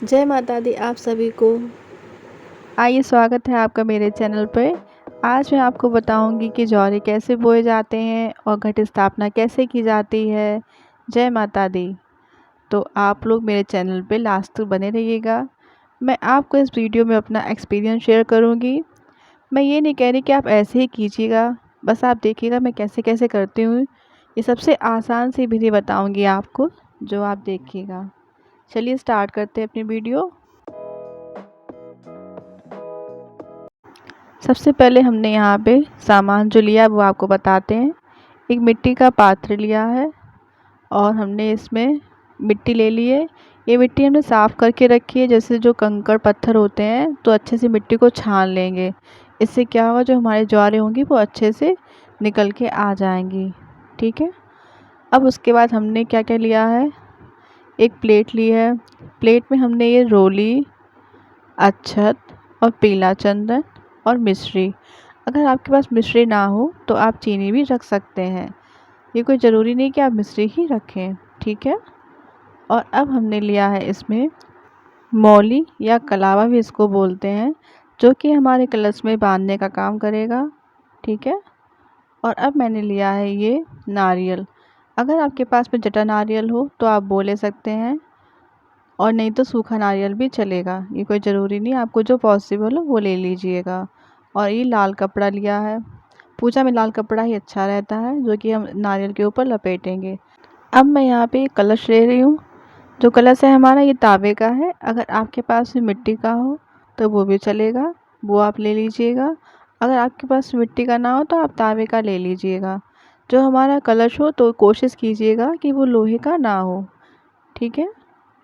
जय माता दी आप सभी को। आइए, स्वागत है आपका मेरे चैनल पे। आज मैं आपको बताऊंगी कि ज्वारे कैसे बोए जाते हैं और घट स्थापना कैसे की जाती है। जय माता दी। तो आप लोग मेरे चैनल पे लास्ट तक बने रहिएगा। मैं आपको इस वीडियो में अपना एक्सपीरियंस शेयर करूंगी। मैं ये नहीं कह रही कि आप ऐसे ही कीजिएगा, बस आप देखिएगा मैं कैसे कैसे करती हूँ। ये सबसे आसान सी विधि बताऊँगी आपको, जो आप देखिएगा। चलिए स्टार्ट करते हैं अपनी वीडियो। सबसे पहले हमने यहाँ पे सामान जो लिया वो आपको बताते हैं। एक मिट्टी का पात्र लिया है और हमने इसमें मिट्टी ले ली है। ये मिट्टी हमने साफ़ करके रखी है। जैसे जो कंकड़ पत्थर होते हैं तो अच्छे से मिट्टी को छान लेंगे। इससे क्या होगा, जो हमारे ज्वारे होंगी वो अच्छे से निकल के आ जाएंगी। ठीक है। अब उसके बाद हमने क्या क्या लिया है, एक प्लेट ली है। प्लेट में हमने ये रोली, अक्षत और पीला चंदन और मिश्री। अगर आपके पास मिश्री ना हो तो आप चीनी भी रख सकते हैं। ये कोई ज़रूरी नहीं कि आप मिश्री ही रखें। ठीक है। और अब हमने लिया है इसमें मौली या कलावा भी इसको बोलते हैं, जो कि हमारे कलश में बांधने का काम करेगा। ठीक है। और अब मैंने लिया है ये नारियल। अगर आपके पास में जटा नारियल हो तो आप वो ले सकते हैं, और नहीं तो सूखा नारियल भी चलेगा। ये कोई ज़रूरी नहीं, आपको जो पॉसिबल हो वो ले लीजिएगा। और ये लाल कपड़ा लिया है। पूजा में लाल कपड़ा ही अच्छा रहता है, जो कि हम नारियल के ऊपर लपेटेंगे। अब मैं यहाँ पे कलश ले रही हूँ। जो कलश है हमारा ये तांबे का है। अगर आपके पास में मिट्टी का हो तो वो भी चलेगा, वो आप ले लीजिएगा। अगर आपके पास मिट्टी का ना हो तो आप तांबे का ले लीजिएगा। जो हमारा कलश हो तो कोशिश कीजिएगा कि वो लोहे का ना हो। ठीक है।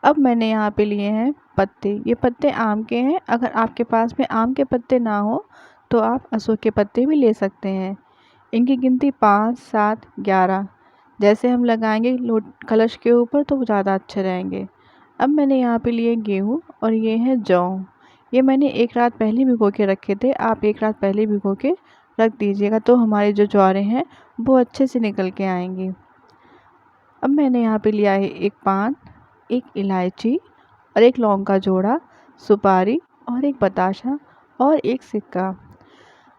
अब मैंने यहाँ पे लिए हैं पत्ते। ये पत्ते आम के हैं। अगर आपके पास में आम के पत्ते ना हो तो आप अशोक के पत्ते भी ले सकते हैं। इनकी गिनती 5, 7, 11 जैसे हम लगाएंगे लोट कलश के ऊपर तो वो ज़्यादा अच्छे रहेंगे। अब मैंने यहाँ पे लिए गेहूँ और ये है जौ। ये मैंने एक रात पहले भिगो के रखे थे। आप एक रात पहले भिगो के रख दीजिएगा तो हमारे जो ज्वारे हैं वो अच्छे से निकल के आएंगे। अब मैंने यहाँ पे लिया है एक पान, एक इलायची और एक लौंग का जोड़ा, सुपारी और एक बताशा और एक सिक्का।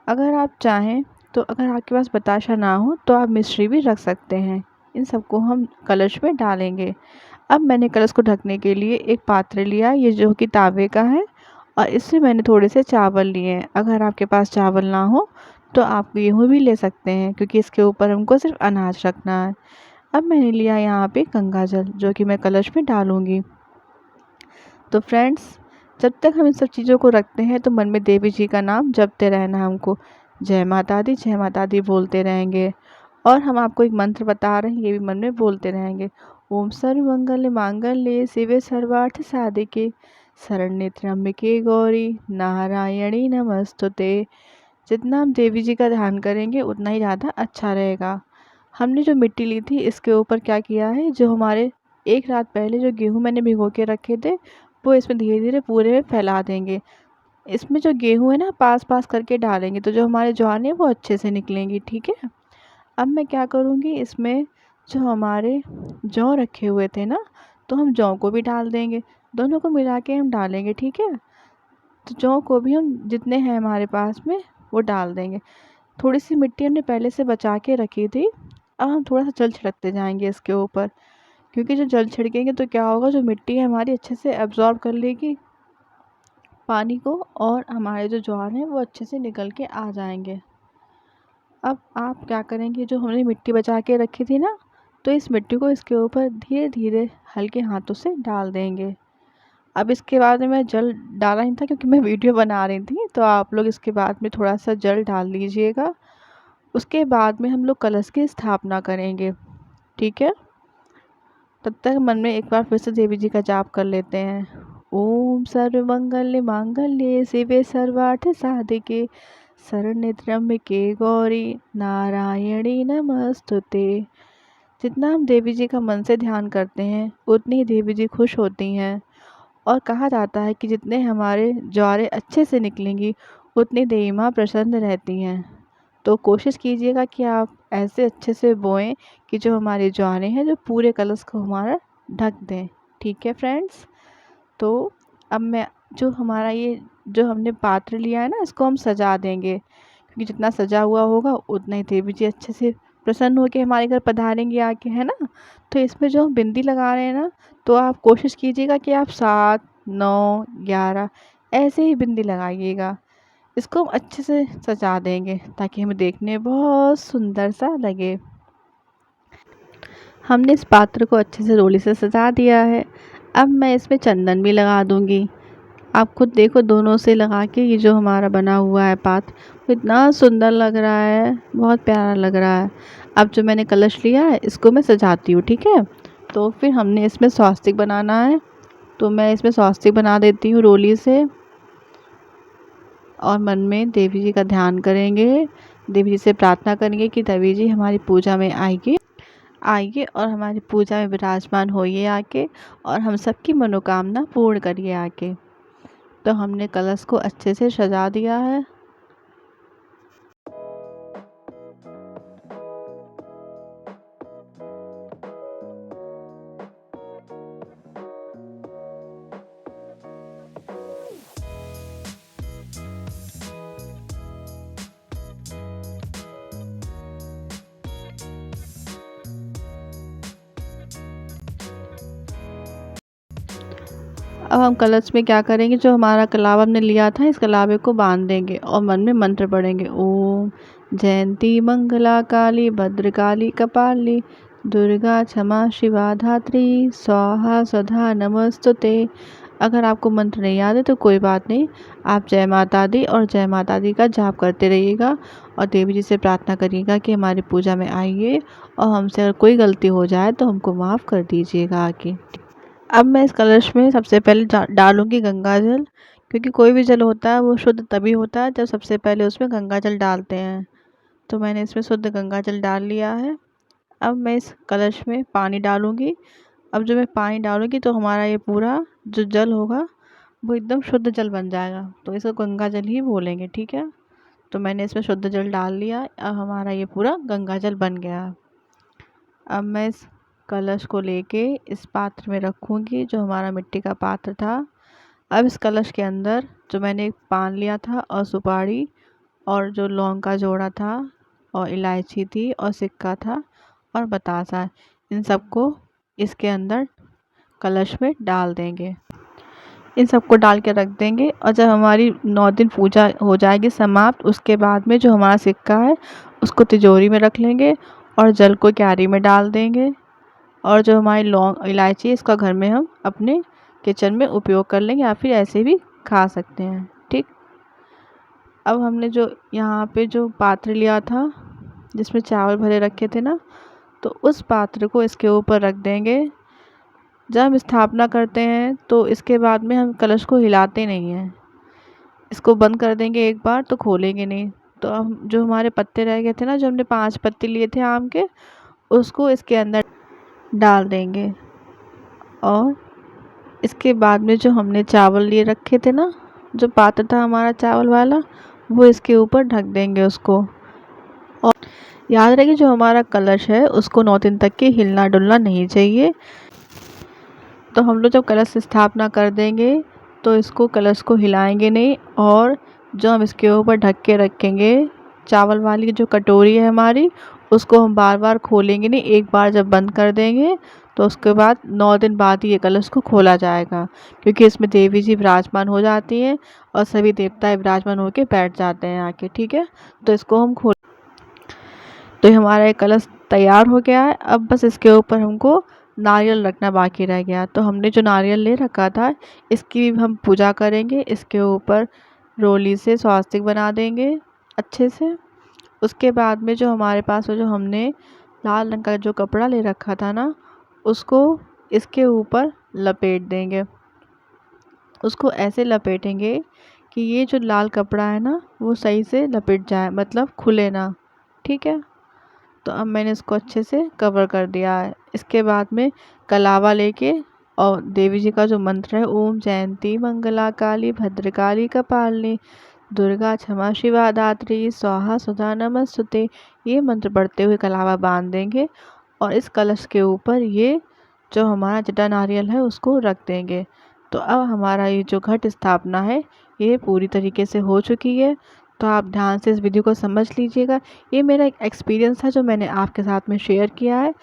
अगर आप चाहें तो अगर आपके पास बताशा ना हो तो आप मिश्री भी रख सकते हैं। इन सबको हम कलश में डालेंगे। अब मैंने कलश को ढकने के लिए एक पात्र लिया, ये जो कि तांबे का है, और इससे मैंने थोड़े से चावल लिए हैं। अगर आपके पास चावल ना हो तो आप गेहूँ भी ले सकते हैं, क्योंकि इसके ऊपर हमको सिर्फ अनाज रखना है। अब मैंने लिया यहाँ पे गंगा जल, जो कि मैं कलश में डालूंगी। तो फ्रेंड्स, जब तक हम इन सब चीज़ों को रखते हैं तो मन में देवी जी का नाम जपते रहना हमको। जय माता दी बोलते रहेंगे। और हम आपको एक मंत्र बता रहे हैं, ये भी मन में बोलते रहेंगे। ओम सर्वमंगल मांगल्ये शिवे सर्वार्थ साधिके शरण्ये त्र्यंबके गौरी नारायणी नमस्तुते। जितना हम देवी जी का ध्यान करेंगे उतना ही ज़्यादा अच्छा रहेगा। हमने जो मिट्टी ली थी इसके ऊपर क्या किया है, जो हमारे एक रात पहले जो गेहूँ मैंने भिगो के रखे थे वो इसमें धीरे धीरे पूरे में फैला देंगे। इसमें जो गेहूँ है ना पास पास करके डालेंगे तो जो हमारे ज्वार हैं वो अच्छे से निकलेंगी। ठीक है। अब मैं क्या करूँगी, इसमें जो हमारे जौ रखे हुए थे ना, तो हम जौ को भी डाल देंगे। दोनों को मिला के हम डालेंगे। ठीक है। तो जौ को भी हम जितने हैं हमारे पास में वो डाल देंगे। थोड़ी सी मिट्टी हमने पहले से बचा के रखी थी। अब हम थोड़ा सा जल छिड़कते जाएंगे इसके ऊपर, क्योंकि जो जल छिड़केंगे तो क्या होगा, जो मिट्टी है हमारी अच्छे से एब्जॉर्ब कर लेगी पानी को, और हमारे जो ज्वार हैं वो अच्छे से निकल के आ जाएंगे। अब आप क्या करेंगे, जो हमने मिट्टी बचा के रखी थी ना, तो इस मिट्टी को इसके ऊपर धीरे धीरे हल्के हाथों से डाल देंगे। अब इसके बाद में मैं जल डाला नहीं था क्योंकि मैं वीडियो बना रही थी, तो आप लोग इसके बाद में थोड़ा सा जल डाल लीजिएगा। उसके बाद में हम लोग कलश की स्थापना करेंगे। ठीक है। तब तक मन में एक बार फिर से देवी जी का जाप कर लेते हैं। ओम सर्वमंगल मांगल्ये शिवे सर्वार्थ साधिके शरण्ये त्र्यंबके गौरी नारायणी नमस्तुते। जितना हम देवी जी का मन से ध्यान करते हैं उतनी ही देवी जी खुश होती हैं। और कहा जाता है कि जितने हमारे ज्वारे अच्छे से निकलेंगी उतनी देवी माँ प्रसन्न रहती हैं। तो कोशिश कीजिएगा कि आप ऐसे अच्छे से बोएं कि जो हमारे ज्वारे हैं जो पूरे कलश को हमारा ढक दें। ठीक है फ्रेंड्स। तो अब मैं जो हमारा ये जो हमने पात्र लिया है ना, इसको हम सजा देंगे, क्योंकि जितना सजा हुआ होगा उतना ही देवी जी अच्छे से प्रसन्न होकर हमारे घर पधारेंगे आके, है ना। तो इसमें जो हम बिंदी लगा रहे हैं ना, तो आप कोशिश कीजिएगा कि आप 7, 9, 11 ऐसे ही बिंदी लगाइएगा। इसको हम अच्छे से सजा देंगे ताकि हमें देखने में बहुत सुंदर सा लगे। हमने इस पात्र को अच्छे से रोली से सजा दिया है। अब मैं इसमें चंदन भी लगा दूंगी। आप खुद देखो, दोनों से लगा के ये जो हमारा बना हुआ है पात्र, वो इतना सुंदर लग रहा है, बहुत प्यारा लग रहा है। अब जो मैंने कलश लिया है इसको मैं सजाती हूँ, ठीक है। तो फिर हमने इसमें स्वास्तिक बनाना है, तो मैं इसमें स्वास्तिक बना देती हूँ रोली से। और मन में देवी जी का ध्यान करेंगे, देवी जी से प्रार्थना करेंगे कि देवी जी हमारी पूजा में आइए और हमारी पूजा में विराजमान होइए आके, और हम सबकी मनोकामना पूर्ण करिए आके। तो हमने कलश को अच्छे से सजा दिया है। अब हम कलश में क्या करेंगे, जो हमारा कलावा हमने लिया था, इस कलावे को बांध देंगे और मन में मंत्र पढ़ेंगे। ओम जयंती मंगला काली भद्रकाली कपाली दुर्गा क्षमा शिवा धात्री स्वाहा स्वधा नमस्तुते। अगर आपको मंत्र नहीं याद है तो कोई बात नहीं, आप जय माता दी और जय माता दी का जाप करते रहिएगा और देवी जी से प्रार्थना करिएगा कि हमारी पूजा में आइए और हमसे अगर कोई गलती हो जाए तो हमको माफ़ कर दीजिएगा आके। अब मैं इस कलश में सबसे पहले डालूंगी गंगा जल, क्योंकि कोई भी जल होता है वो शुद्ध तभी होता है जब सबसे पहले उसमें गंगा जल डालते हैं। तो मैंने इसमें शुद्ध गंगा जल डाल लिया है। अब मैं इस कलश में पानी डालूंगी। अब जो मैं पानी डालूंगी तो हमारा ये पूरा जो जल होगा वो एकदम शुद्ध जल बन जाएगा, तो इसको गंगा जल ही बोलेंगे, ठीक है। तो मैंने इसमें शुद्ध जल डाल लिया। अब हमारा ये पूरा गंगा जल बन गया। अब मैं इस कलश को लेके इस पात्र में रखूँगी, जो हमारा मिट्टी का पात्र था। अब इस कलश के अंदर जो मैंने एक पान लिया था और सुपारी और जो लौंग का जोड़ा था और इलायची थी और सिक्का था और बतासा, इन सबको इसके अंदर कलश में डाल देंगे। इन सबको डाल के रख देंगे और जब हमारी 9 दिन पूजा हो जाएगी समाप्त, उसके बाद में जो हमारा सिक्का है उसको तिजोरी में रख लेंगे और जल को क्यारी में डाल देंगे। और जो हमारी लौंग इलायची है इसका घर में हम अपने किचन में उपयोग कर लेंगे या फिर ऐसे भी खा सकते हैं, ठीक। अब हमने जो यहाँ पे जो पात्र लिया था जिसमें चावल भरे रखे थे ना, तो उस पात्र को इसके ऊपर रख देंगे। जब हम स्थापना करते हैं तो इसके बाद में हम कलश को हिलाते नहीं हैं, इसको बंद कर देंगे एक बार, तो खोलेंगे नहीं। तो हम जो हमारे पत्ते रह गए थे ना, जो हमने 5 पत्ते लिए थे आम के, उसको इसके अंदर डाल देंगे। और इसके बाद में जो हमने चावल लिए रखे थे ना, जो पात्र था हमारा चावल वाला, वो इसके ऊपर ढक देंगे उसको। और याद रखिए जो हमारा कलश है उसको 9 दिन तक के हिलना डुलना नहीं चाहिए। तो हम लोग जब कलश स्थापना कर देंगे तो इसको कलश को हिलाएंगे नहीं, और जो हम इसके ऊपर ढक के रखेंगे चावल वाली जो कटोरी है हमारी, उसको हम बार बार खोलेंगे नहीं। एक बार जब बंद कर देंगे तो उसके बाद 9 दिन बाद ही ये कलश को खोला जाएगा, क्योंकि इसमें देवी जी विराजमान हो जाती हैं और सभी देवता विराजमान होकर बैठ जाते हैं आके, ठीक है। तो इसको हम खोल, तो ये हमारा एक कलश तैयार हो गया है। अब बस इसके ऊपर हमको नारियल रखना बाकी रह गया। तो हमने जो नारियल ले रखा था इसकी भी हम पूजा करेंगे। इसके ऊपर रोली से स्वास्तिक बना देंगे अच्छे से। उसके बाद में जो हमारे पास जो हमने लाल रंग का जो कपड़ा ले रखा था ना, उसको इसके ऊपर लपेट देंगे। उसको ऐसे लपेटेंगे कि ये जो लाल कपड़ा है ना वो सही से लपेट जाए, मतलब खुले ना, ठीक है। तो अब मैंने इसको अच्छे से कवर कर दिया है। इसके बाद में कलावा लेके और देवी जी का जो मंत्र है, ओम जयंती मंगला काली भद्रकाली कपालिनी दुर्गा क्षमा शिवा धात्री स्वाहा सुधा नमस्तुते, ये मंत्र पढ़ते हुए कलावा बांध देंगे और इस कलश के ऊपर ये जो हमारा जटा नारियल है उसको रख देंगे। तो अब हमारा ये जो घट स्थापना है ये पूरी तरीके से हो चुकी है। तो आप ध्यान से इस वीडियो को समझ लीजिएगा। ये मेरा एक एक्सपीरियंस है जो मैंने आपके साथ में शेयर किया है।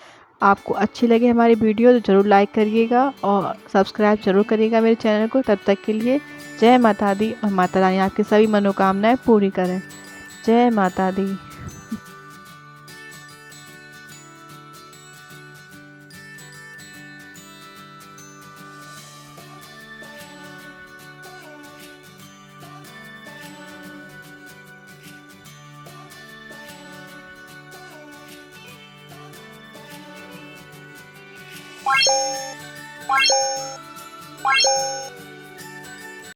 आपको अच्छी लगे हमारी वीडियो तो ज़रूर लाइक करिएगा और सब्सक्राइब ज़रूर करिएगा मेरे चैनल को। तब तक के लिए जय माता दी और माता रानी आपकी सभी मनोकामनाएं पूरी करें। जय माता दी। Wow.